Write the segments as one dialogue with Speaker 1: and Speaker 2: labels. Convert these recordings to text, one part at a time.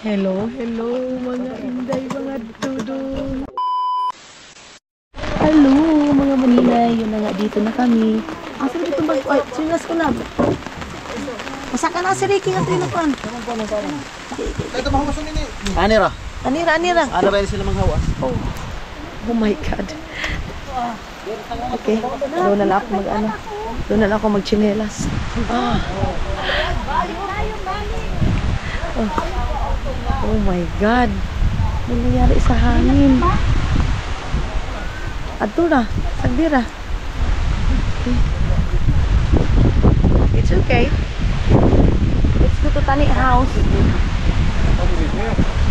Speaker 1: Hello, mga inday, mga dudong. Hello, mga maninay. Yun na nga, dito na kami. Asan dito ba? Ay, sinas ko na. Masaka na si Ricky nga trinupan.
Speaker 2: Ito mahawasan ini. Anira.
Speaker 1: Anira.
Speaker 2: Ano ba yun sila manghawas?
Speaker 1: Oh my God. Okay, doon na lang ako mag-ano. Doon na lang ako mag-chinelas. Oh my God. Ano nangyari sa hangin? Ato na. Sagdira. Okay. It's okay. Let's go to Tani house.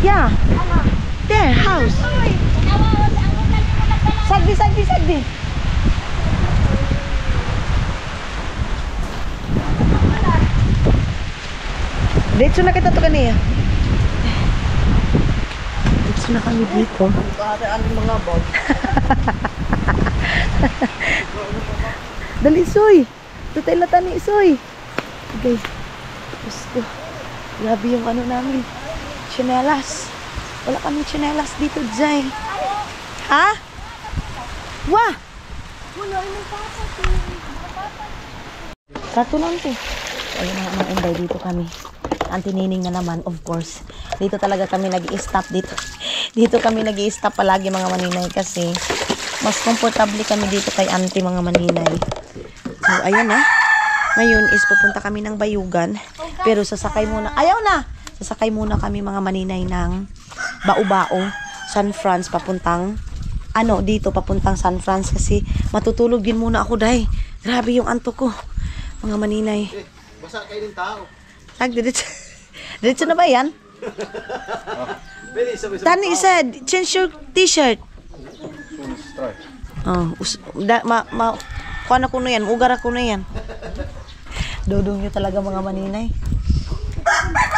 Speaker 1: Yeah. There, house. Sagdi. Dito na kita to kaniya. Dito na kami dito.
Speaker 2: Ating mga bag.
Speaker 1: Dali, Soy. Tutay lata ni Soy. Okay. Gusto. Grabe yung ano namin. Chinelas. Wala kaming chinelas dito, Jay. Ha? Wah! Wala yung katunan ko. Ayun na mga inday, dito kami. Auntie Nining na naman, of course. Dito talaga kami nag-i-stop dito. Dito kami nag-i-stop palagi mga maninay kasi mas komportable kami dito kay auntie mga maninay. So, ayan na. Ngayon is pupunta kami ng Bayugan. Pero sasakay muna. Ayaw na! Sasakay muna kami mga maninay ng Bao-Bao, San Franz, papuntang papuntang San Franz kasi matutulog din muna ako dahil grabe yung antok ko mga maninay.
Speaker 2: Basa kayo din tao.
Speaker 1: Diretso na ba yan? Tani said, change your t-shirt. Kuha na ko na yan, ugar ako na yan. Dodong nyo talaga mga maninay.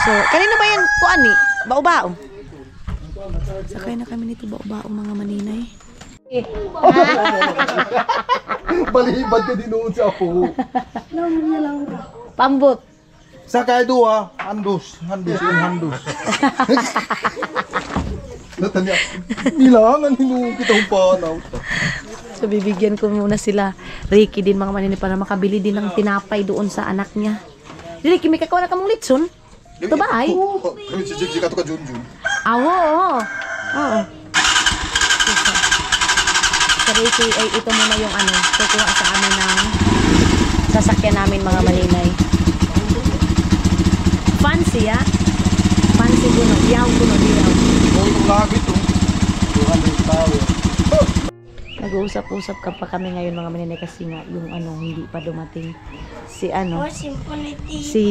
Speaker 1: So, kanina ba yan? Kuha ni? Bao-Bao. Sakay na kami nito Bao-Bao mga maninay.
Speaker 2: Balibad ka din noon sa ako.
Speaker 1: Pambot.
Speaker 2: Sakay doa, handus. Natanya, nilangan hinung kita upanaw.
Speaker 1: So, bibigyan ko muna sila. Ricky din mga maninay para makabili din ng tinapay doon sa anak niya. Ricky, may kakawa na ka mong litson? Ito ba ay?
Speaker 2: Oo, kami si Jig ato ka Junjun.
Speaker 1: Oo. Sa Ricky, ay ito muna yung kukuha sa amin ng sasakyan namin mga maninay. Fancy, ah? Fancy guno. Diyaw.
Speaker 2: Oo, yung lagi to. 200 power.
Speaker 1: Nag-uusap-usap ka pa kami ngayon mga maninay kasi nga yung hindi pa dumating si si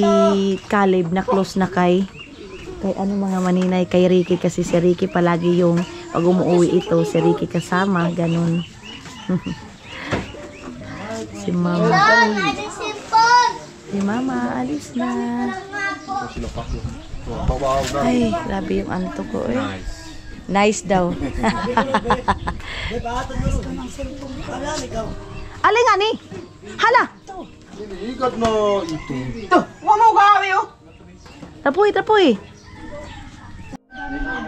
Speaker 1: Caleb na close na kay mga maninay kay Ricky kasi si Ricky palagi yung pag umuwi ito si Ricky kasama ganun. Si Mama alis na. Ay, grabe yung antok ko eh. Nice daw. Alin nga ni? Hala!
Speaker 2: Iniigat na ito.
Speaker 3: Ito, huwag mo gawi oh.
Speaker 1: Tapoy.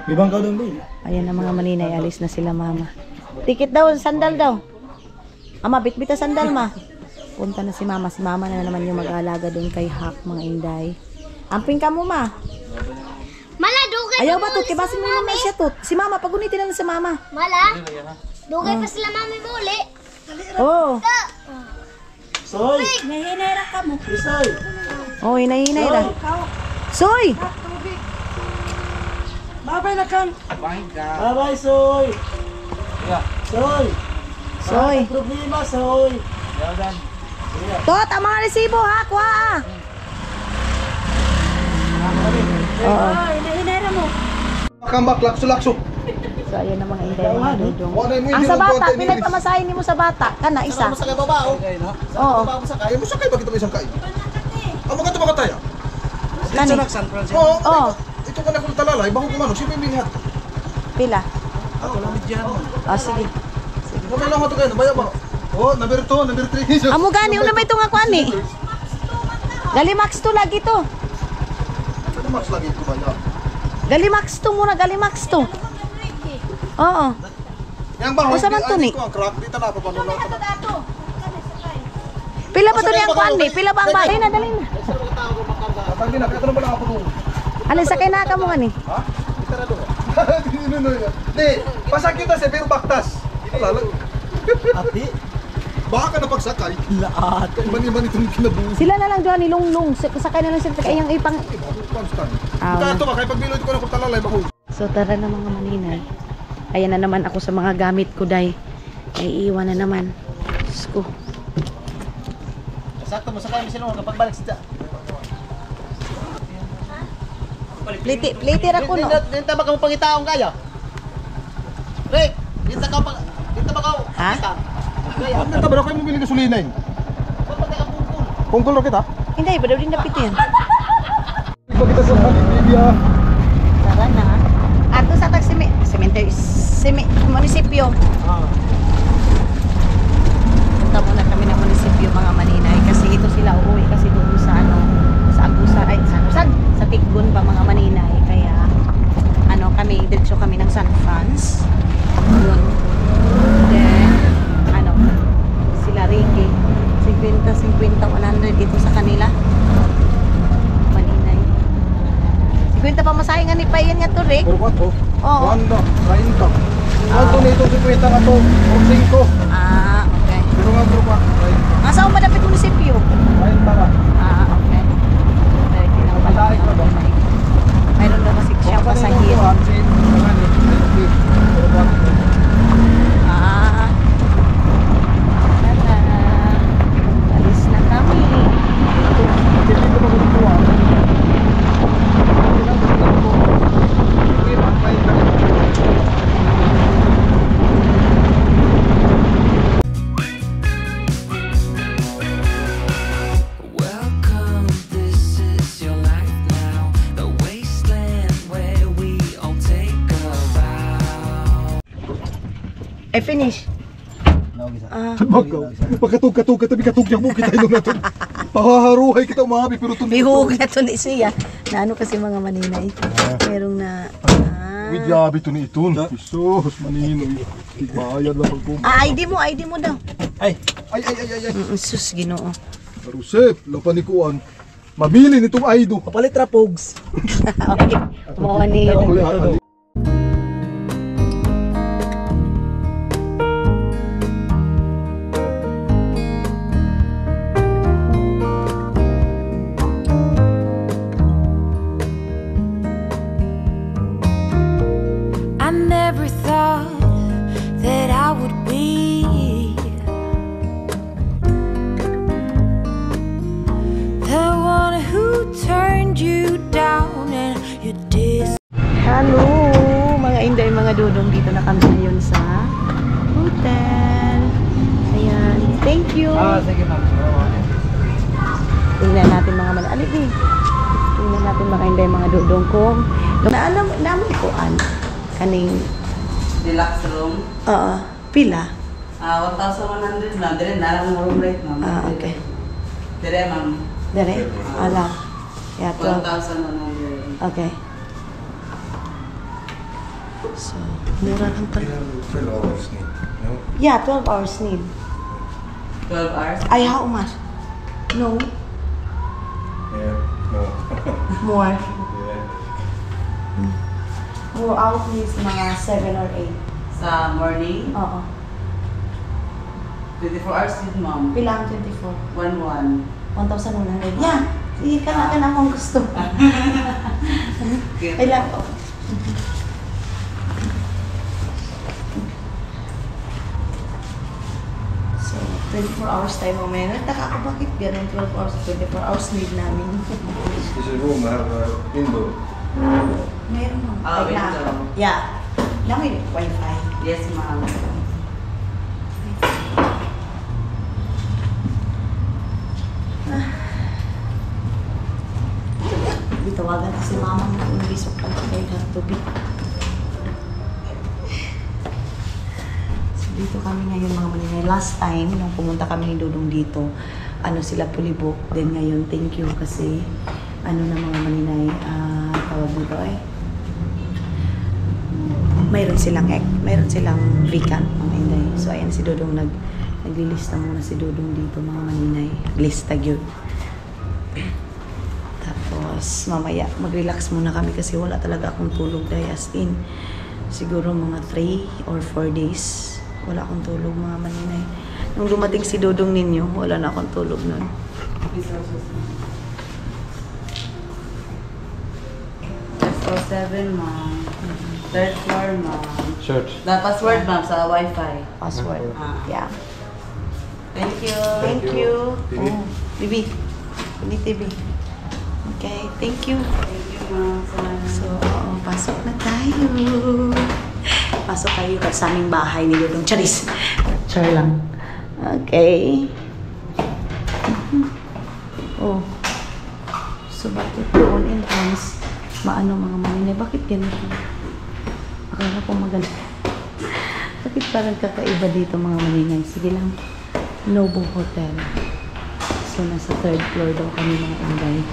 Speaker 2: Ibang ka doon din.
Speaker 1: Ayan na mga maninay, alis na sila mama. Tikit daw, sandal daw. Ama, bitbita sandal ma. Punta na si mama. Si mama na naman yung mag-aalaga doon kay Hak mga inday. Amping ka mo ma.
Speaker 4: Mala, dugay.
Speaker 1: Ayaw ba to? Kibasin mo naman siya to. Si mama, pagunitin na lang si mama.
Speaker 4: Mala, dugay pa sila mami muli.
Speaker 1: Oo.
Speaker 2: Soy!
Speaker 3: Nahinera ka mo.
Speaker 2: Soy!
Speaker 1: Oh, hinay-hinay lang. Soy!
Speaker 3: Babay na kan.
Speaker 2: Bye-bye, Soy! Soy!
Speaker 1: Soy.
Speaker 2: Problema, Soy!
Speaker 1: Tot, ang mga resibo ha, kuha ah. Oo.
Speaker 3: Ay, nahinera mo.
Speaker 2: Kambak, lakso-lakso!
Speaker 1: So, ayan na mga inday, mga dudong. Ang sa bata, pinagpamasahin mo sa bata. Kana, isa.
Speaker 2: Ano mo sakay babao?
Speaker 1: Oo.
Speaker 2: Babao mo sakay? Mo sakay ba kita may sakay? Ang mga ito mga tayo?
Speaker 1: Nani?
Speaker 2: Oo.
Speaker 1: Oo.
Speaker 2: Ito ka na kung talalay, baho ko manok. Sino yung bilihan?
Speaker 1: Pila?
Speaker 2: Ako lang dyan.
Speaker 1: Oh, sige.
Speaker 2: Mamay lang ito kayo, nabaya ba? Oh, number 2, number 3.
Speaker 1: Amo gani, una ba ito nga kuan ni? Gali max to lagi to.
Speaker 2: Ano mas lagi ito ba?
Speaker 1: Galimax to muna, Galimax to. Oo.
Speaker 2: Yang ba?
Speaker 1: O, sa man to ni?
Speaker 2: Ang crack dito na paano na.
Speaker 1: Pila ba to niyang kuan ni? Pila ba ang bahay? Dali na.
Speaker 2: Tanggi na, kaya ka naman nakapulong.
Speaker 1: Alin sakay na ka mo nga ni?
Speaker 2: Ha? Dito na doon. Di, pasakit na siya pero baktas. Wala lang.
Speaker 5: Ati?
Speaker 2: Baka ka napagsakay.
Speaker 5: Laat.
Speaker 2: Mani-mani itong kinabuhi.
Speaker 1: Sila na lang doon ni Lunglung. Sakay na lang sila ay yung ipang.
Speaker 2: Constant.
Speaker 1: Ah,
Speaker 2: Ito ba, kaya pagbilod ko na kung talalay, mahul.
Speaker 1: So tara na mga maninay. Ayan na naman ako sa mga gamit ko, day. Ay iwan na naman. Diyos ko.
Speaker 5: Sakto mo sakay mo sila kapag balik sila.
Speaker 1: Pliti ra ko no.
Speaker 5: Dito ba ka mo pangitaong kaya? Rick, dito ba ka?
Speaker 1: Ha?
Speaker 5: Kaya.
Speaker 2: Ang ganda ba na kayo mabili gasolina yun?
Speaker 5: Kapag ka pungkul.
Speaker 2: Pungkul kita?
Speaker 1: Hindi, ba daw din napitin?
Speaker 2: Ikaw kita sa Manibibia.
Speaker 1: Tara na. Ato sa munisipyo. Punta muna kami ng munisipyo mga maninay kasi ito sila uuwi kasi doon sa sa Agusa ay sa Tikgon pa mga maninay kaya kami diretso kami ng San Franz. Yun. Then sila Ricky 50, 100 dito sa kanila. Maninay. 50 pa masahingan ni Payan nga to, Rick.
Speaker 2: Pero what?
Speaker 1: Oo.
Speaker 2: Wanda, 30. Ito nito, 50 ka to. O 5.
Speaker 1: Ah, okay.
Speaker 2: Pero nga bro pa.
Speaker 1: Asa mo malapit munisipyo?
Speaker 2: 30 ka.
Speaker 1: Ah, okay. Dahil
Speaker 2: Padaik na ba?
Speaker 1: mayroon daw kasi siya pasahero. Ah. Tara. Alis na kami.
Speaker 6: Welcome, this is your life now, the wasteland where we all take a vow.
Speaker 1: Finish. Ah,
Speaker 2: Pagkatog-katog ka tabi katog yung kita ilong na to. Pahaharuhay kita umahabi pero ito
Speaker 1: bihug na to ni siya. Na kasi mga maninay. Merong na
Speaker 2: With yabi to ni iton. Jesus, maninoy. Bayad lang pagpum.
Speaker 1: ID mo daw.
Speaker 5: Ay,
Speaker 2: Ay.
Speaker 1: Sus, Ginoo.
Speaker 2: Rusep, lapanikuan. Mabili nitong aido.
Speaker 5: kapalit ra pogs.
Speaker 1: Okay. Tumawa ni
Speaker 6: I never thought that I would be the one who turned you down and you dis.
Speaker 1: Hello, mga inday, mga dudong. Dito na kami ngayon sa hotel. Ayan. Thank you.
Speaker 5: Sige ma'am.
Speaker 1: Tingnan natin mga alipin. Tingnan natin mga inday, mga dudong kung naalam namin ko kaning
Speaker 7: Deluxe room.
Speaker 1: pila.
Speaker 7: 1,100 ma'am. Dire na lang room rate ma'am.
Speaker 1: Okay.
Speaker 7: Dire ma'am.
Speaker 1: Dere? Ala. Yeah,
Speaker 7: 1,100.
Speaker 1: Okay. So, mura lang pala.
Speaker 2: 12 hours ni.
Speaker 1: Yeah, 12 hours need.
Speaker 7: 12 hours.
Speaker 1: Ay, how much? No.
Speaker 2: Yeah, no.
Speaker 1: More.
Speaker 2: Yeah.
Speaker 1: More out means mga 7 or 8.
Speaker 7: Sa morning.
Speaker 1: Oo.
Speaker 7: 24 hours din ma'am.
Speaker 1: Pila ang 24?
Speaker 7: 1,100.
Speaker 1: 1,100. Yeah. Sige ka na mong gusto. Kailan ko? So, 24 hours tayo mamaya. Nagtaka ko bakit ganun 12 hours, 24 hours need namin.
Speaker 2: Is it room have indoor?
Speaker 1: Meron mo.
Speaker 7: Ah,
Speaker 1: Like
Speaker 7: window.
Speaker 1: Yeah. Lang may wifi.
Speaker 7: Yes ma'am.
Speaker 1: Tawagan ko si mama na umbisok pa kayo ng tubig. So, dito kami ngayon mga maninay. Last time, nung pumunta kami ni Dudong dito, sila pulibok. Then ngayon, thank you kasi, na mga maninay, tawag dito mayroon silang vacant mga inday. So ayan si Dodong naglilista muna si Dodong dito mga maninay. Lista yun. Tapos mamaya mag-relax muna kami kasi wala talaga akong tulog dahil as in siguro mga 3 or 4 days wala akong tulog mga maninay. Nung dumating si Dodong ninyo, wala na akong tulog nun.
Speaker 7: So 7, ma'am. Third floor, ma'am.
Speaker 2: Shirt.
Speaker 7: The password, ma'am, sa wifi.
Speaker 1: Password.
Speaker 7: Ah.
Speaker 1: Yeah.
Speaker 7: Thank you.
Speaker 1: Thank you.
Speaker 2: Bibi.
Speaker 1: Oh, Bibi. Hindi TV. Okay, thank you.
Speaker 7: Thank you, ma'am.
Speaker 1: So, pasok na tayo. Pasok tayo sa aming bahay ni Dodong. Charis. Char lang. Okay. Oh. So, bakit doon entrance? Maano mga maninay? Bakit ganito? Akala ko maganda. Bakit parang kakaiba dito mga maninay? Sige lang. Nobu Hotel. So, nasa 3rd floor daw kami mga inday.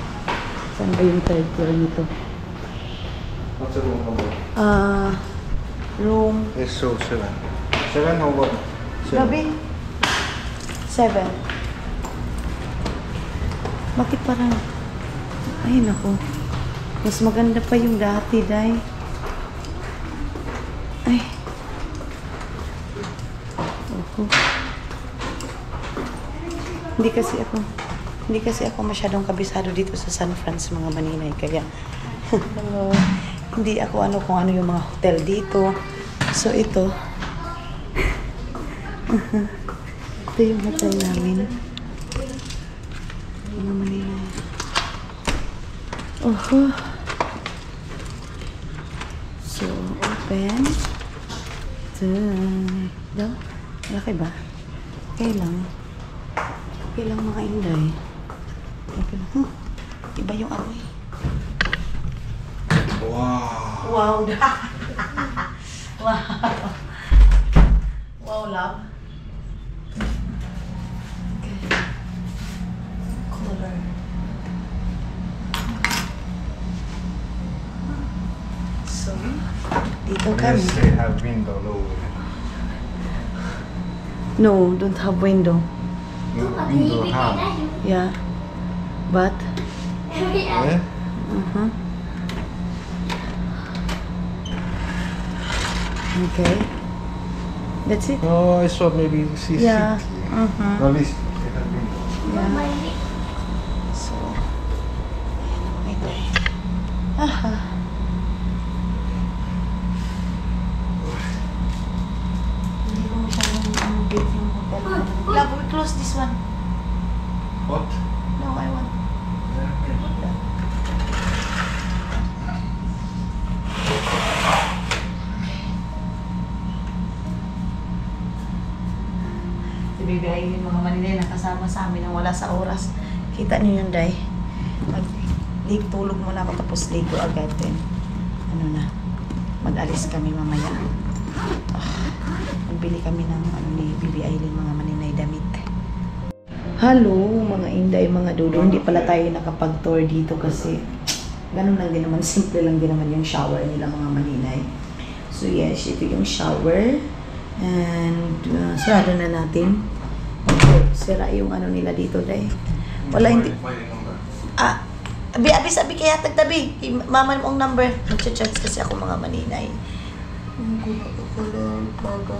Speaker 1: Saan ba yung 3rd floor nito?
Speaker 2: What's the room number?
Speaker 1: Room...
Speaker 2: It's so 7. 7 or what?
Speaker 1: Gabi? 7. Bakit parang... Ay, naku. Mas maganda pa yung dati, Day. Ay. Oho. Hindi kasi ako masyadong kabisado dito sa San Franz, mga maninay. Kaya, hindi ako kung ano yung mga hotel dito. So, ito. Ito yung hotel namin. Mga maninay. Oho. So, open. Ito. Malaki ba? Okay lang. Okay lang mga inday. Okay lang. Iba yung amoy.
Speaker 2: Wow.
Speaker 1: Wow. Wow. Wow, love. Okay. Color. So, dito kami.
Speaker 2: Yes, they have window low.
Speaker 1: No, don't have window.
Speaker 2: Window half.
Speaker 1: Yeah. But,
Speaker 2: Yeah?
Speaker 1: okay. That's it.
Speaker 2: No, I saw maybe CCTV.
Speaker 1: Yeah.
Speaker 2: No, at least they have window.
Speaker 1: Yeah. So, ayan ang mga inday. Aha. Hindi ko masyadong big yung hotel. Love, we close this one.
Speaker 2: What?
Speaker 1: No, I want. Si Baby Aileen, mga maninay, nakasama sa amin nang wala sa oras. Kita niyo yun, Day. Tulog muna ako tapos ligo agad din. Ano na, mag-alis kami mamaya. Magbili kami ng ni Baby Aileen, mga maninay, damit. Hello, mga inday, mga dudo. Hindi pala tayo nakapag-tour dito kasi ganun lang din naman, simple lang din naman yung shower nila, mga maninay. So yes, ito yung shower. And sarado na natin. Okay, sira yung ano nila dito, Day. Wala, hindi. Sabi kaya tagtabi. Mama mong number. Mag-charge kasi ako, mga maninay. Ang gulo ko pala, baga.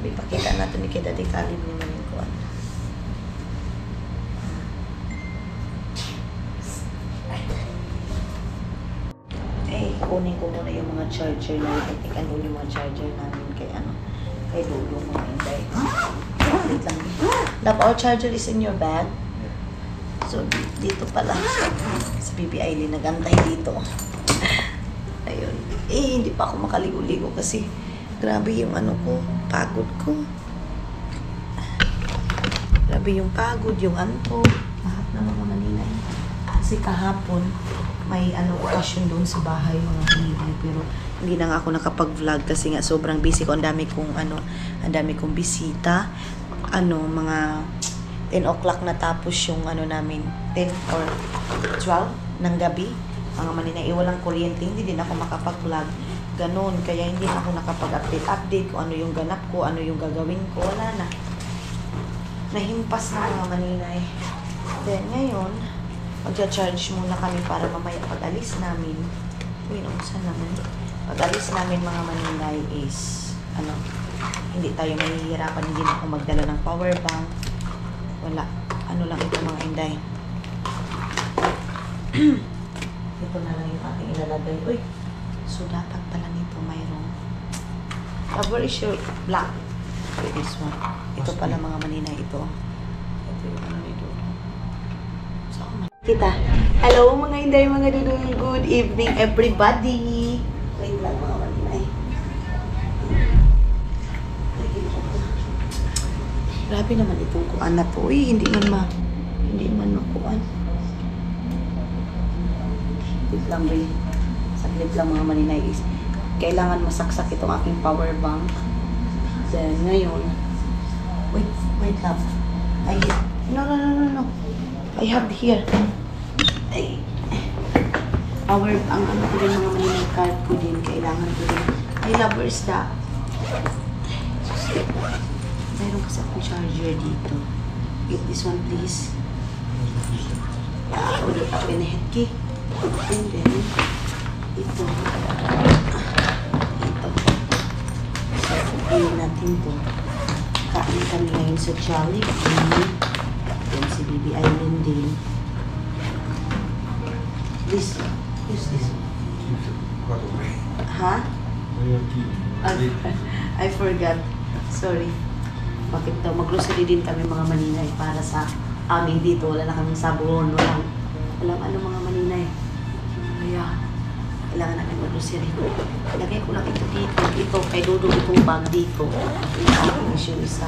Speaker 1: Ipakita natin ni Keda Daddy Calib naman yung kuwan. Kunin ko muna yung mga charger na itikan doon yung mga charger namin kay Dulo, mga inday. Wait lang. Love, our charger is in your bag. So, dito pala. Si Baby Aileen nagantay dito. Ayun. Hindi pa ako makaligo-ligo kasi grabe yung pagod ko. Grabe yung pagod, yung antok. Lahat na mga maninay. Kasi kahapon, may okasyon doon sa bahay, mga maninay. Pero hindi na nga ako nakapag-vlog kasi nga sobrang busy ko. Ang dami kong bisita. Mga 10 o'clock natapos yung namin, 10 or 12 ng gabi. Mga maninay, walang kuryente, hindi din ako makapag-vlog. Ganon, kaya hindi na ako nakapag-update kung ano yung ganap ko, ano yung gagawin ko. Wala na. Nahimpas na mga maninay. Then, ngayon, magja-charge muna kami para mamaya pag-alis namin. Uy, nausan naman. Pag-alis namin mga maninay is, hindi tayo mahihirapan, hindi na ako magdala ng power bank. Wala. Ano lang ito mga inday. Ito na lang yung aking ilalagay. Uy, so dapat pala nito mayroong cover is your black. Okay, this one. Ito pala mga maninay ito. Ito yung ano nito. So, kita. Hello mga inday, mga dudong. Good evening everybody. Wait lang mga maninay. Grabe naman itong kuan na to. Uy, hindi man makuan. Saglit lang ba saglit lang mga maninay is kailangan masaksak itong aking power bank. Then ngayon, wait lang. No. I have here. Ang ano ko din mga maninay card ko din, kailangan ko din. I love your isda. Mayroon kasi akong charger dito. Get this one please. Ulit ako in a head key. And then, ito. Sasabihin natin to. Kain kami ngayon sa Jollibee. Then si Bibi Aileen din. This. Use this. Ha? I forgot. Sorry. Bakit daw? Mag-grocery din kami mga maninay para sa amin dito. Wala na kaming sabon. Walang ano mga maninay. Kaya, kailangan namin mag-grocery. Lagay ko lang ito dito. Ito, kay Dodo itong bag dito. Ang issue isa.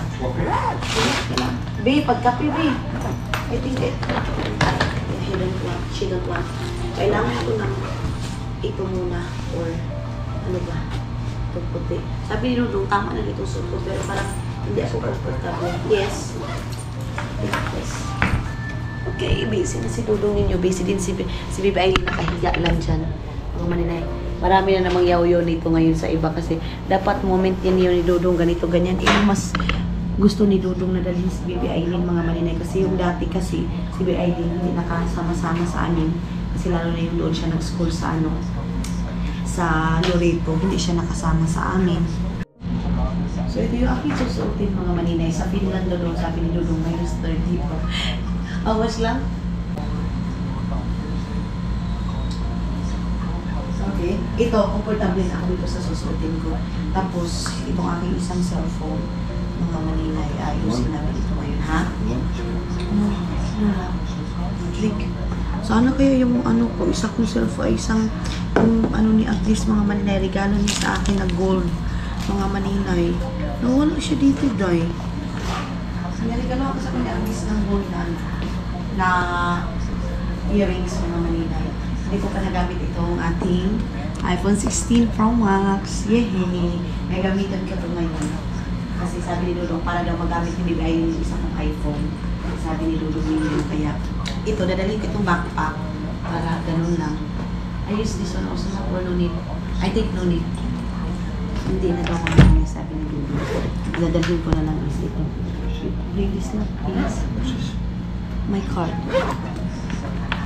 Speaker 1: Babe, pagkape, babe. I think it. She don't want. Kailangan ko lang ito muna. Or, ano ba? Itong puti. Sabi ni Dodo, tama na itong suot ko. Pero parang, hindi ako comfortable. Yes. Yes. Okay, busy na si Dudong ninyo. Busy din si Bibi Aileen, nakahiga lang dyan. Mga maninay. Marami na namang yaw-yaw nito ngayon sa iba kasi dapat moment yan yun ni Dudong, ganito, ganyan. Mas gusto ni Dudong na dalhin si Bibi Aileen, mga maninay. Kasi yung dati kasi, si Bibi Aileen hindi nakasama-sama sa amin. Kasi lalo na yung doon siya nag-school sa sa Loreto. Hindi siya nakasama sa amin. So, ito yung aking susuotin mga maninay. Sa Finland doon, sabi ni Dudong, may restore dito. How much lang? Okay. Ito, comfortable na ako dito sa susuotin ko. Tapos, itong aking isang cellphone, mga maninay, ayusin namin ito ngayon, ha? Ano lang? Click. Sana kaya yung ano ko, isa kong cellphone, isang, yung ano ni Agnes, mga maninay, regalo niya sa akin na gold. Mga maninay. Nawala siya dito, Day. Naregalo ako sa kanya Agnes ng gold na earrings, mga maninay. Hindi ko pa nagamit itong ating iPhone 16 Pro Max. Yehey! May gamitan ko ito ngayon. Kasi sabi ni Dudong, para daw magamit ni Bibi Aileen yung isa kong iPhone. Sabi ni Dudong ninyo, kaya ito, dadalhin ko itong backpack. Para ganun lang. I use this one also or no need. I think no need. Hindi na daw kami sabi ni Dudong. Dadalhin ko na lang is ito. Bring this lang, please. My card.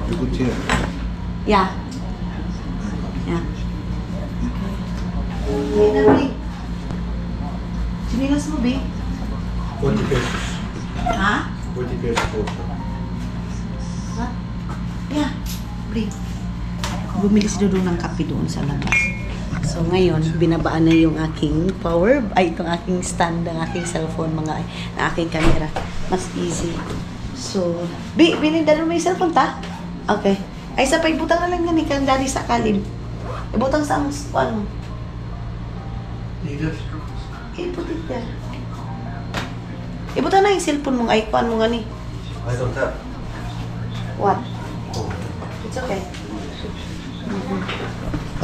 Speaker 2: Good here.
Speaker 1: Yeah. Yeah. Okay. Hey, Nabi. Sinilas mo, Bi?
Speaker 2: 40 pesos.
Speaker 1: Ha?
Speaker 2: 40 pesos also.
Speaker 1: Ha? Yeah. Bring. Bumili si Dudong ng kape doon sa labas. So ngayon, binabaan na yung aking itong aking stand, ang aking cellphone, na aking camera. Mas easy. So, binindalo mo yung cellphone ta? Okay. Ay, sa paibutang na lang yan, ikang dari sa kalim. Ibutang sa ang, ano? Ibutin ka. Ibutang na yung cellphone mong icon mo nga ni.
Speaker 2: I don't have.
Speaker 1: What? It's okay.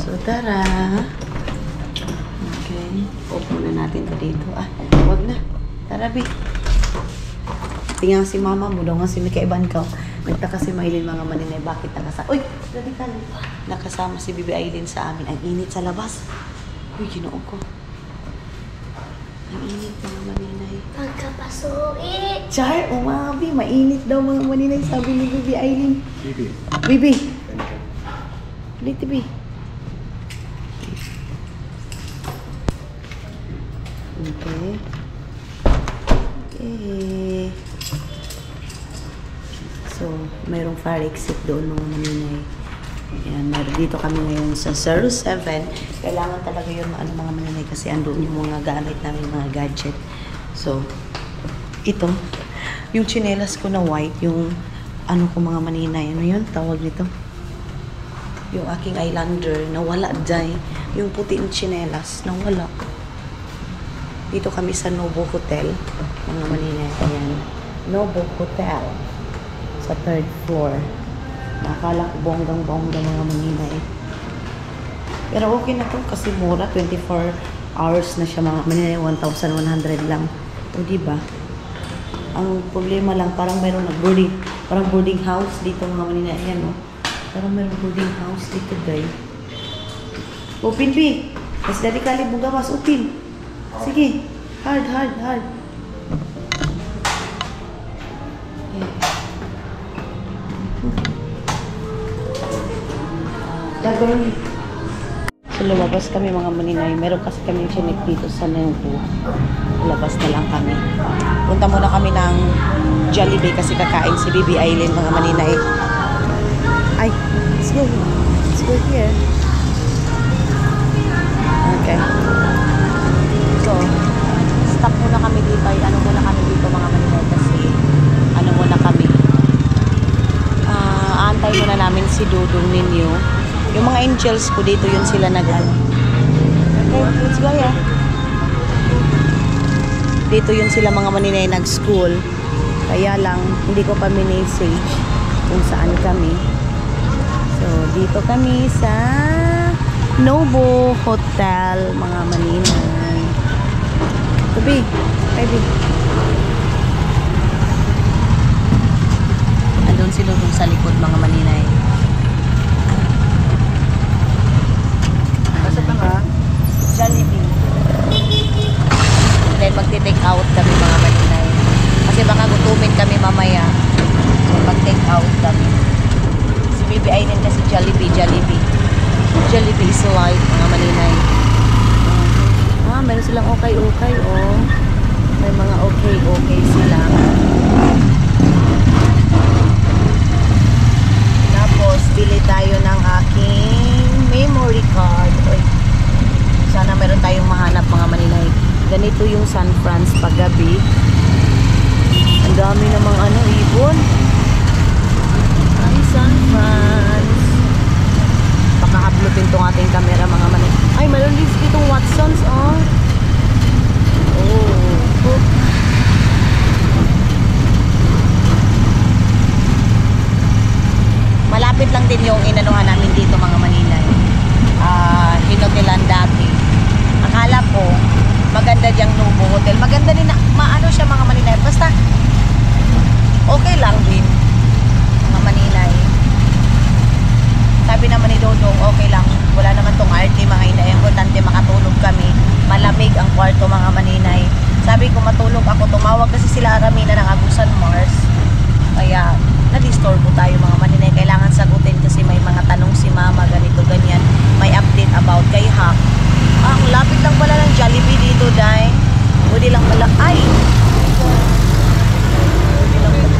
Speaker 1: So, tara. Okay. Off muna natin ito dito. Huwag na. Tara, Bi. Tingnan si mama mo daw nga si Mika Ibankaw. Nagtaka si Maylin mga maninay. Bakit nakasama? Uy! Nakasama si Bibi Aileen sa amin. Ang init sa labas. Uy, ginoo ko. Ang init mga maninay.
Speaker 4: Pagkapasuit.
Speaker 1: Char, umabi. Mainit daw mga maninay. Sabi ni Bibi Aileen. Bibi. Dito, Bibi. Okay. Okay. So, mayroong fire exit doon mga maninay. Ayan, dito kami ngayon sa 07. Kailangan talaga yun mga maninay kasi andoon yung mga gamit namin, mga gadget. So, ito, yung tsinelas ko na white, yung ano ko mga maninay, ano yun? Tawag nito? Yung aking eyeliner, nawala dyan. Yung puti yung tsinelas, nawala. Dito kami sa Novo Hotel, mga maninay. Ayan, Novo Hotel. Sa 3rd floor. Nakakala ko bonggang-bongga mga maninay. Pero okay na to kasi mura. 24 hours na siya mga maninay. 1,100 lang. O diba? Ang problema lang, parang mayroong parang boarding house dito mga maninay. Ayan o. Parang mayroong boarding house dito guys. Open B. Mas dari kali bunga mas open. Sige. Hard. Gagawin. So, lumabas kami mga maninay. Meron kasi kami chinik dito sa Novo. Labas na lang kami. Punta muna kami ng Jollibee kasi kakain si Bibi Aileen mga maninay. Ay, let's go. Let's go here. Okay. So, stop muna kami dito. Ay, ano muna kami dito mga maninay kasi ano muna kami. Aantay muna namin si Dudong ninyo. Yung mga angels ko dito, yun sila nag-ano. Okay, let's go yeah. Dito yun sila mga maninay nag-school. Kaya lang, hindi ko pa minessage kung saan kami. So, dito kami sa Novo Hotel, mga maninay. Tabi, baby. Andun sila dun sa likod, mga maninay. Jollibee. Then magti-take out kami mga maninay. Kasi baka gutumin kami mamaya. So mag-take out kami. Si Bibi Aileen kasi Jollibee. Jollibee is life mga maninay. Meron silang okay oh. May mga okay sila. Tapos bili tayo ng aking memory card. Oy. Sana meron tayong mahanap mga maninay. Ganito yung San Franz paggabi. Ang dami namang ibon. Ay, San Franz. Baka uploadin tong ating camera mga maninay. Ay, meron din itong Watsons oh. Malapit lang din yung inanuhan namin dito mga maninay. Hinotelan dati. Akala ko maganda diyang Novo Hotel. Maganda din na maano siya mga maninay. Basta okay lang din mga maninay. Sabi naman ni Dodong okay lang. Wala naman tong RT mga inay. Importante makatulog kami. Malamig ang kwarto mga maninay. Sabi ko matulog ako. Tumawag kasi sila Aramina ng Agusan Mars. Kaya na-disturbo tayo mga maninay. Kailangan sagutin kasi may mga tanong si mama ganito ganyan. May update about kay Hack. Ang lapit lang pala ng Jollibee dito, Day. Pwede lang pala. Ay! Pwede lang pala.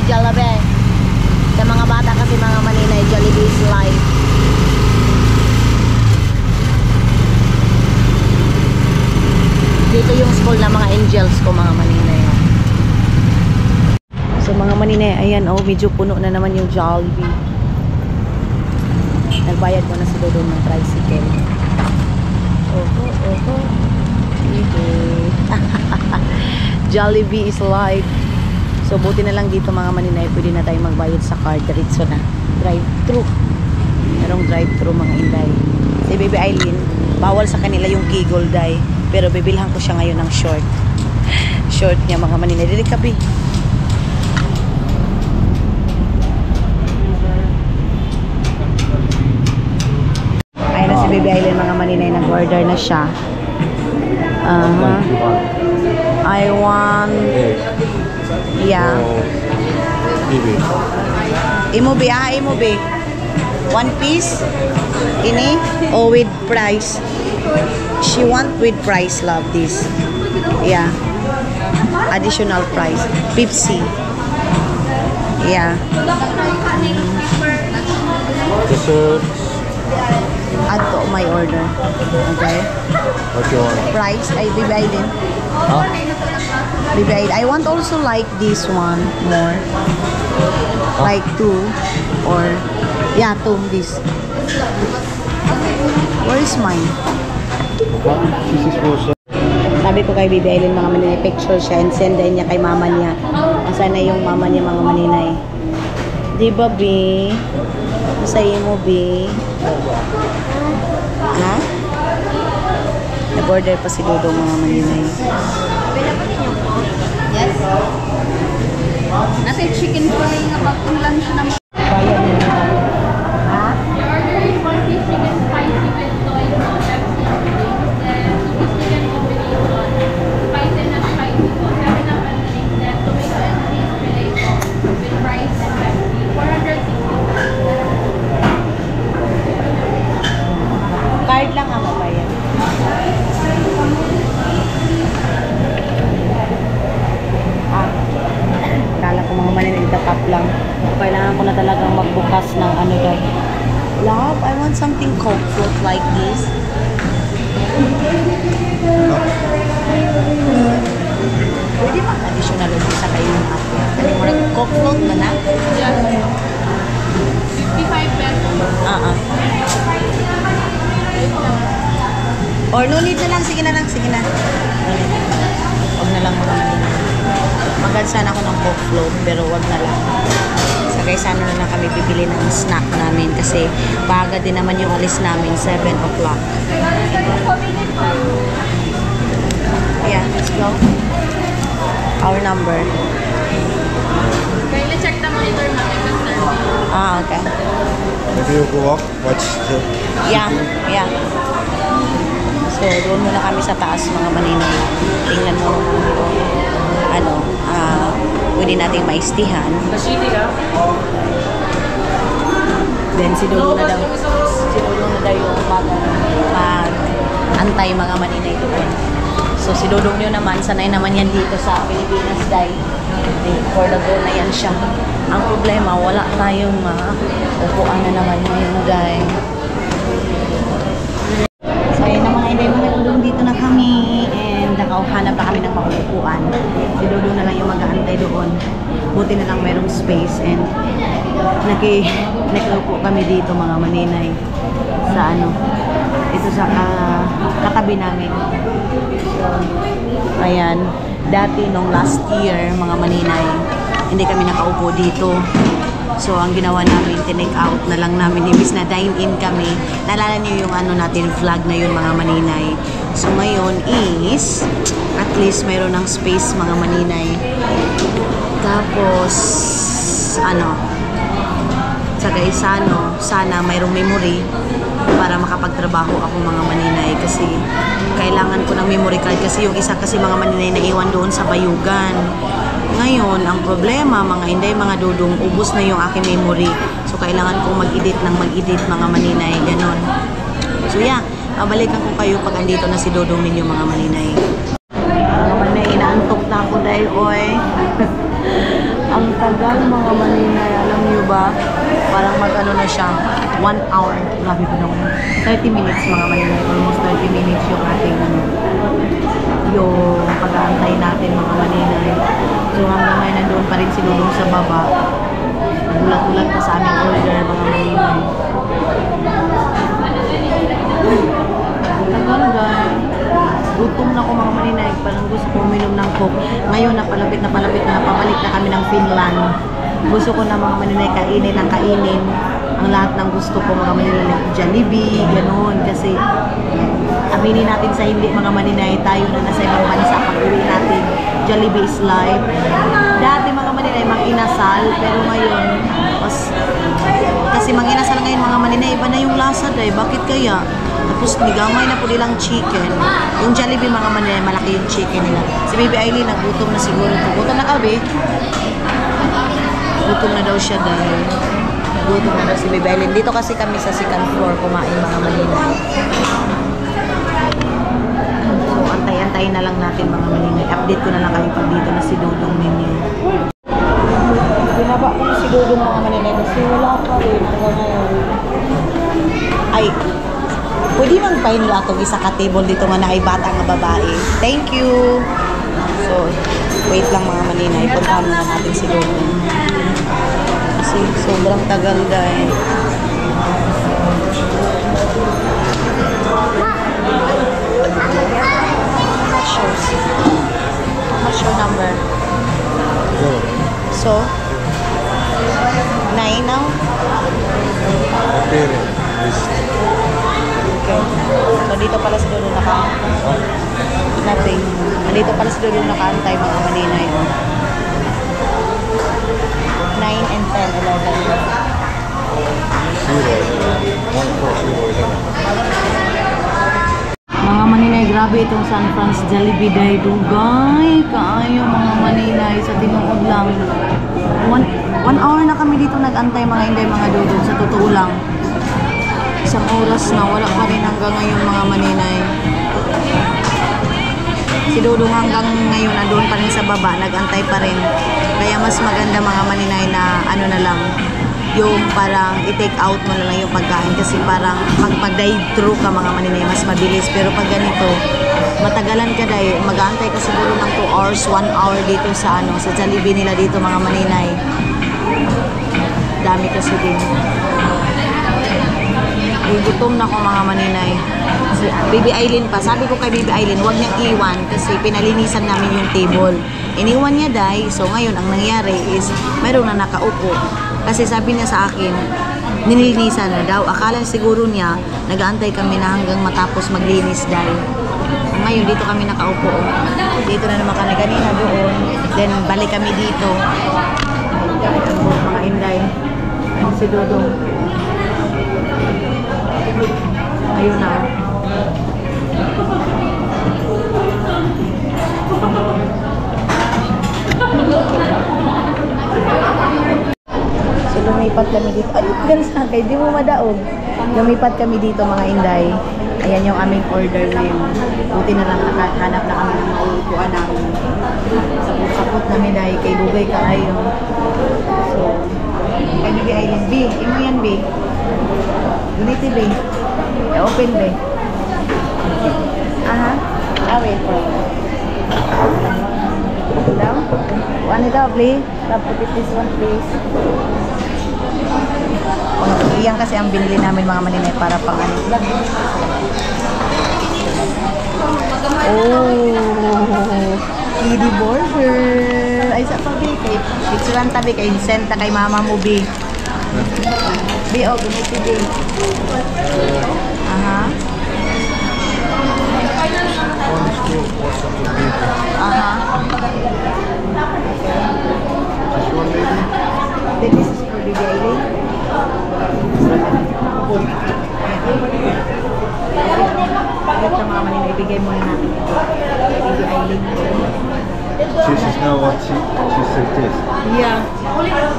Speaker 1: Jollibee. Sa mga bata kasi mga maninay, Jollibee is life. Dito yung school na mga angels ko mga maninay. So mga maninay, ayan medyo puno na naman yung Jollibee. Nagbayad mo na si Dodong ng tricycle. Oho. Ibe. Jollibee is life. So, buti na lang dito mga maninay, pwede na tayo magbayad sa card. Diretso na. Drive-thru. Merong drive-thru mga inday. Si Baby Eileen, bawal sa kanila yung giggle day. Pero bibilhan ko siya ngayon ng short. Short niya mga maninay. Dili ka, Bi. Ayun na si Baby Eileen mga maninay. Nag-order na siya. I want... Yeah. Imobi, imobi. One piece? Ini? Or with price? She want with price, love, this. Yeah. Additional price. 50. Yeah. Add to my order. Okay?
Speaker 2: What you want?
Speaker 1: Price, ay bibay din.
Speaker 2: Huh?
Speaker 1: Bibay. I want also like this one more. Like 2 or yeah, 2 this. Where is mine?
Speaker 2: This is for
Speaker 1: Sabi ko kay Bibi Eileen mga maninay, picture siya and send din niya kay mama niya. Asa na yung mama niya mga maninay? Di ba, Bi? Masaya mo, Bi? Ha? Nag-order pa si Dodong mga maninay.
Speaker 3: Yes. Nasa chicken fry nga ba kung lunch na
Speaker 1: Bayad na nila. Ha?
Speaker 8: Your order is 1 piece chicken spicy with soy sauce, Pepsi drinks, then 2 piece chicken combination, spicy and spicy sauce, 7 up and drinks, then tomato and cheese fillet sauce with rice and Pepsi, 460.
Speaker 1: Card lang ang mabayad. Kala ko mga maninay, tatap lang. Kailangan ko na talagang magbukas ng ano dahil. Love, I want something cold fruit like this. Pwede ba additional ulit sa kayo ng ate? Ano mo rin, coke float ba na?
Speaker 8: Yes. 55 pesos.
Speaker 1: Or no need na lang, sige na lang, sige na. No need. Huwag na lang mga maninay. Magad sana ako ng coke float, pero wag na lang. Sagay sana na lang kami bibili ng snack namin kasi baga din naman yung alis namin, 7 o'clock. Yeah, let's go. Our number.
Speaker 8: Kindly check the monitor natin ng service.
Speaker 1: Okay.
Speaker 2: Maybe you go up, watch the...
Speaker 1: Yeah, yeah. So, doon muna kami sa taas mga maninay. Tingnan mo ano, pwede nating maistihan. Then, si Dodo na daw yung mag-antay mga maninay doon. So, si Dodong nyo naman, sanay naman yan dito sa Pilipinas dahil for the go na yan siya. Ang problema, wala tayong upuan na naman ngayon dahil. So, ayun na mga inday mga Dodong, dito na kami and nakauhanap na kami ng mauupuan. Si Dodong na lang yung mag-aantay doon. Buti na lang merong space and nakiupo kami dito mga maninay sa ano, ito sa katabi namin. So, ayan, dati nung last year mga maninay, hindi kami nakaupo dito. So, ang ginawa namin, tinake out na lang namin. Imbis na dine-in kami. Naalala niyo yung ano natin, vlog na yun mga maninay. So, ngayon is, at least mayroon ng space mga maninay. Tapos, ano, sagay sana mayroong memory para makapagtrabaho ako mga maninay kasi kailangan ko ng memory card kasi yung isa kasi mga maninay na iwan doon sa bayugan. Ngayon, ang problema mga inday, mga dudong, ubos na yung aking memory. So, kailangan kong mag-edit mga maninay, ganon. So, yeah, babalikan ko kayo pag andito na si Dodong ninyo mga maninay. Mga maninay, inaantok na ako dahil, oy. Ang tagal mga maninay, alam niyo ba? Parang mag-ano na siya, 1 hour. Grabe ko naman. 30 minutes mga maninay, almost 30 minutes yung ating yung pag-aantay natin mga maninay. So hanggang ngayon nandoon pa rin si Dodong sa baba. Nagulat-ulat pa sa aming order mga maninay. Tagal guys. Good gutom na ako mga maninay. Parang gusto ko uminom ng Coke. Ngayon na palapit na pabalik na kami ng Finland. Gusto ko na mga maninay kainin ang kainin. Ang lahat ng gusto ko mga maninay, like Jollibee, ganun. Kasi aminin natin sa hindi mga maninay, tayo na nasa ibang bansa pag-uwi natin. Jollibee is life. Dati mga maninay, mang-inasal, pero ngayon, kasi mang-inasal ngayon mga maninay, iba na yung lasa dahil. Bakit kaya? Tapos nigamay na po nilang chicken. Yung Jollibee mga maninay, malaki yung chicken nila. Si Baby Aileen, nagutom na siguro ito. Gutom na ka, be? Gutom na daw siya dahil. Gutom na daw si Baby Aileen. Dito kasi kami sa second floor kumain mga maninay. So, antay-antayin na lang natin mga maninay. Update ko na lang kayo pag dito na si Dudong menu. Binaba ko si Dudong mga maninay kasi wala pa rin hanggang ngayon. Ay, pwede mang pahinla itong isa ka table dito nga na ay bata nga babae. Thank you! So, wait lang mga maninay. Puntahan na natin si Dudong. Kasi sobrang tagal dahil. What's your number? So, 9 now? Okay. So, dito pala si Dodo nothing. Dito pala si Dodo nakaantay mga maninay. 9 and 10, 11. Mga maninay, grabe itong San Franz Jollibee Day. Dugay, kaayo mga maninay sa tinuod lang. 1 hour na kami dito nag-antay mga inday mga dudong. Sa totoo lang. Isang oras na, wala pa rin hanggang ngayon mga maninay. Si Dudong hanggang ngayon nandun pa rin sa baba, nag-antay pa rin. Kaya mas maganda mga maninay na ano na lang, yung parang i-take out mo na lang yung pagkain kasi parang pag-drive-thru ka mga maninay, mas mabilis. Pero pag ganito, matagalan ka dahil mag-aantay ka siguro ng 2 hours, 1 hour dito sa sa Jollibee nila dito mga maninay. Dami kasi din. Gutom na ko mga maninay. Si Baby Aileen pa. Sabi ko kay Baby Aileen, huwag niyang iwan kasi pinalinisan namin yung table. Iniwan niya dahil. So ngayon, ang nangyari is mayroon na nakaupo. Kasi sabi niya sa akin, nilinisan na daw. Akala siguro niya, nag-aantay kami na hanggang matapos maglinis dahil. Ngayon, dito kami nakaupo. Dito na naman kami kanina doon. Then, balik kami dito. Mga inday. Si Dudong. Ayun na. So lumipat kami dito. Ay, gansa kay di mo madaog. Lumipat kami dito mga inday. Ayan yung aming order ngayon. Buti na lang nakahanap na kami ng mauupuan namin. Sapot-sapot namin dahil kay Dugay ka ayo. So, kay Baby Aileen. B, imo yan B. Unity B. Open B. Aha. Wait for down. One daw, please. Put this one, please. Iyan kasi ang binili namin mga maninay para pang ano. Oh, Kiddy burger. Ay, sa tabi kay picturean tabi kay senta kay mama mo B. B, oh, gumiti B. Aha. Aha. This is for Baby Aileen. Ito mga maninay, ibigay muna natin ito. Baby Aileen.
Speaker 2: This is now what she suggests.
Speaker 1: Yeah.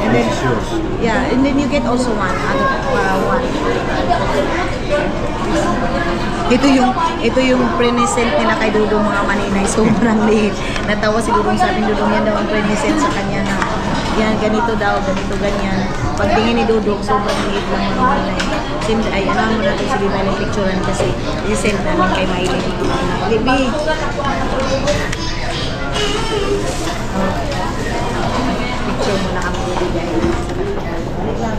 Speaker 1: And then,
Speaker 2: This is yours.
Speaker 1: yeah, and then you get also one. One. Ito yung present nila kay Dudong mga maninay. Sobrang liit. Natawa si Dudong, sabi ni Dudong yan daw ang present sa kanya na yan, ganito daw, ganito, ganyan. Pagtingin ni Dudong, sobrang liit lang mga maninay. Ay, ano mo natin si Biba yung picturean kasi i-send namin kay Miley. Libi! Picture mo na kami bibigay. Balik lang.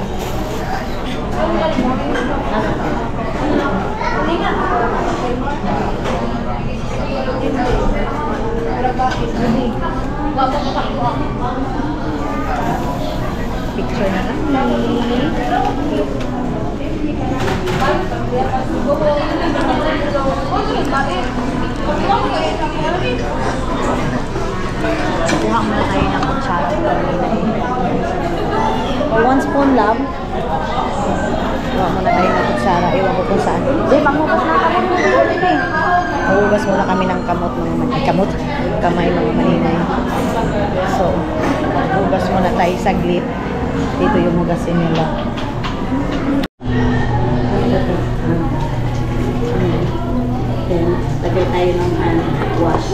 Speaker 1: Picture na kami. Kuha muna tayo ng kutsara. For one spoon, love. Kuha muna tayo ng kutsara. Iwan ko kung saan. Di, panghugas na kamot mo. Panghugas muna kami ng kamot mga maninay. Kamot? Kamay mga maninay. So, hugas muna tayo saglit. Dito yung hugasin nila. Then, lagay tayo ng wash.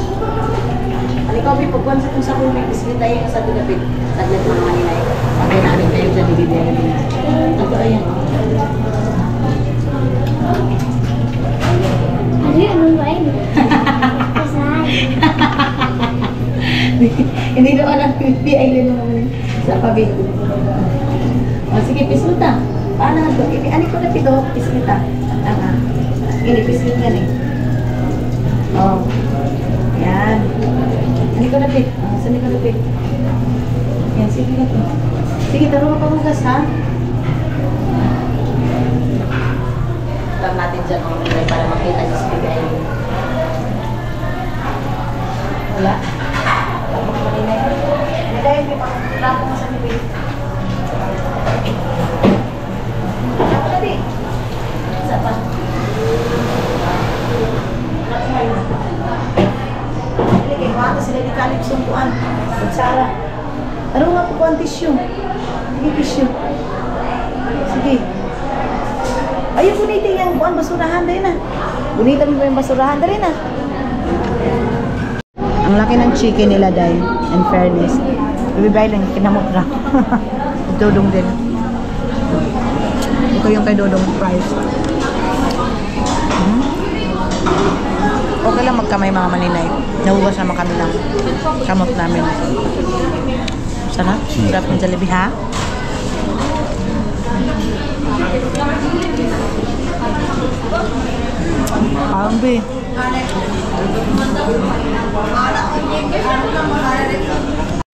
Speaker 1: Halikaw, may pagkuhan sa kung sa kung may biscuit tayo sa tulapit. Saglit mga maninay. Pagay namin tayo dyan, ibibigay. Ito, ayan.
Speaker 4: Ano ba yun? Kasal.
Speaker 1: Hindi daw alam hindi ay naman sa pabi. O sige, pisluta. Paano ito? Ani ko na pito, pisluta. Ini pislut yan eh. Oh. Yan. Ani ko na pit. Saan ko na pit? Yan, sige na to. Sige, taro ka pamugas ha. Tara natin dyan mga para makita niyo sa bigay. Wala. Tapos malinay. Dahil may pang-lapo mo sa bibig. Ako na di. Isa pa. Hindi, kaya sila di kalip sumpuan. Kutsara. Ano nga po ang tissue? Sige, tissue. Sige. Ayun, gunitin yung buwan, basurahan din na. Gunitin mo yung basurahan din na. Ang laki ng chicken nila dahil, in fairness. Ibibay lang, kinamot lang. Dodong din. Ito yung kay Dodong price. Okay lang magkamay mga maninay. Nahugas naman kami ng kamot namin. Sana? Sarap ng Jollibee ha? Ambi.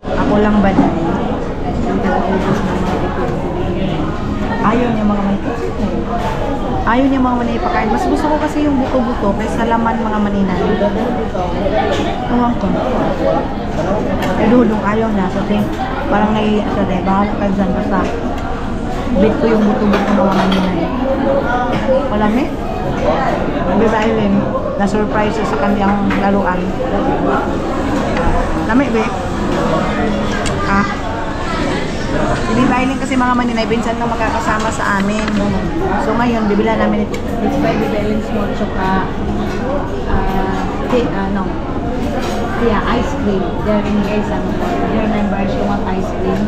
Speaker 1: Ako lang ba dahil? Ayaw niya mga maninay. Ayaw niya mga maninay pakain. Mas gusto ko kasi yung buto-buto kaysa laman mga maninay. Ewan ko. Eh, Dudong ayaw na. Kasi parang naiiyak siya dahil. Bahala ka dyan basta. Bet ko yung buto-buto mga maninay. Malami? Babae rin. Na-surprise sa kanyang laruan. Lami, be? Ha? Hindi bailin kasi mga maninay, binsan lang makakasama sa amin. So ngayon, bibila namin ito. It's by Bibelin Small Choka. Yeah, ice cream. They're in guys, they're members yung mga ice cream.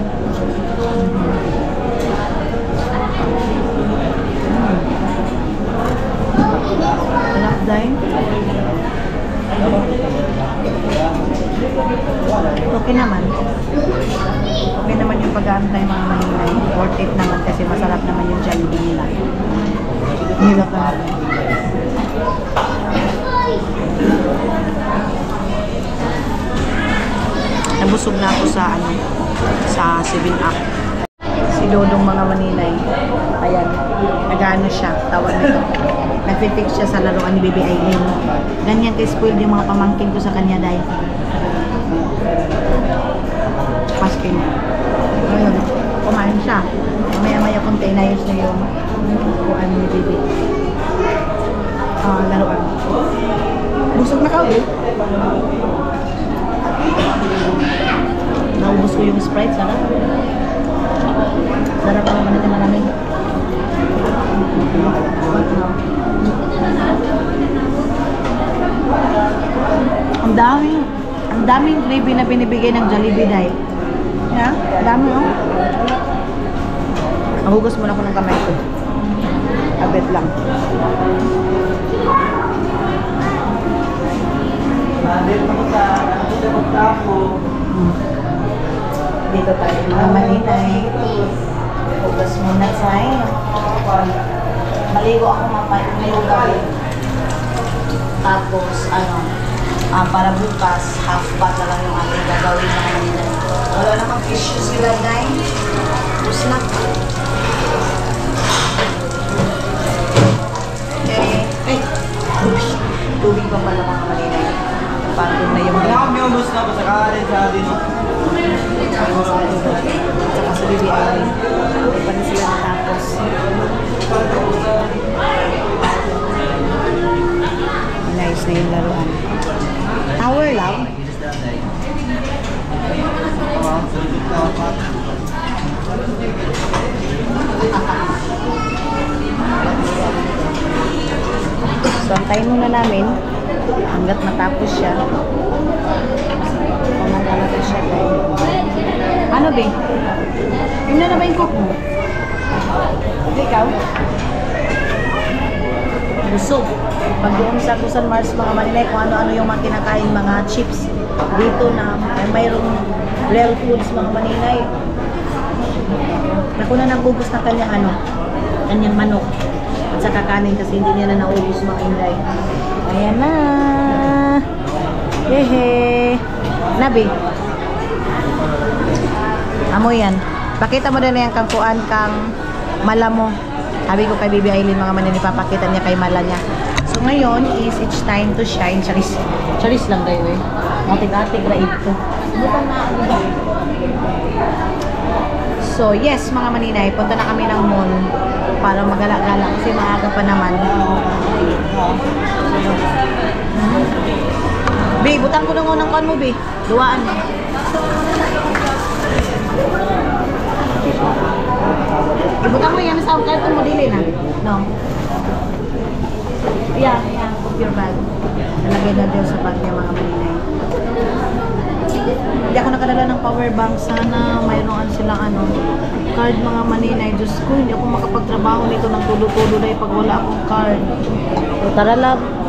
Speaker 1: Anak dahil. Okay naman. Okay naman yung pag-aantay mga maninay. Worth it naman kasi masarap naman yung Jollibee nila. Nila ka. Nabusog na ako sa sa 7-Up. Si Dodong mga maninay. Ayan. Nag-ano siya. Tawag nito. Nag-fix siya sa laruan ni Baby Aileen. Ganyan kay spoiled yung mga pamangkin ko sa kanya dahil. Paskin. Ayun. Kumain siya. Maya-maya containers na yung kuhaan ni Baby. Laruan. Busog na ka ulit. Naubos ko yung Sprite. Sarap. Sarap pa naman natin maraming. Ang daming gravy na binibigay ng Jollibee dahil. Yeah, dami oh. Nahugas muna ako ng kamay ko. Abet lang. Dito tayo mga maninay. Hugas muna tayo. Maligo ako mamay. Tapos, Para bukas, half bath na lang yung ating gagawin mga maninay. Wala namang tissue sila, guys. Tapos na. Okay. Ay! Tubig pa pala mga maninay. Parang na yung
Speaker 7: May umus na po sa karin sa atin.
Speaker 1: Tsaka sa BBI. Hindi pa na sila natapos. Nice na yung laruan. Tower lang. So, antayin muna namin hanggat matapos siya. Pumanta na siya. Ano, be? Yun na ba yung cook mo? Ikaw? Busog. Pag doon sa Kusan Mars mga maninay, kung ano-ano yung mga kinakain, mga chips dito na mayroong real foods mga maninay. Naku na nagubos na kanyang manok at sa kakanin kasi hindi niya na naubos mga inday. Ayan na. Hehe. Nabi. Amo yan. Pakita mo na yan kang kuan kang mala mo. Sabi ko kay Bibi Aileen mga maninay, papakita niya kay mala niya. So ngayon is it's time to shine. Charis. Charis lang kayo eh. Matig-atig na ito. Bukan na diba? So yes mga maninay, punta na kami ng mall para magala-gala kasi maaga pa naman. Be, butang ko na unang kan mo, be. Duwaan mo. Ibutang mo yan sa karton mo dili na. No. Yan, put your bag. Nalagay na din sa bag niya mga maninay. Hindi ako nakadala ng power bank. Sana mayroon silang card mga maninay. Diyos ko, hindi ako makapagtrabaho nito ng tulo-tulo dahil pag wala akong card. So, tara love.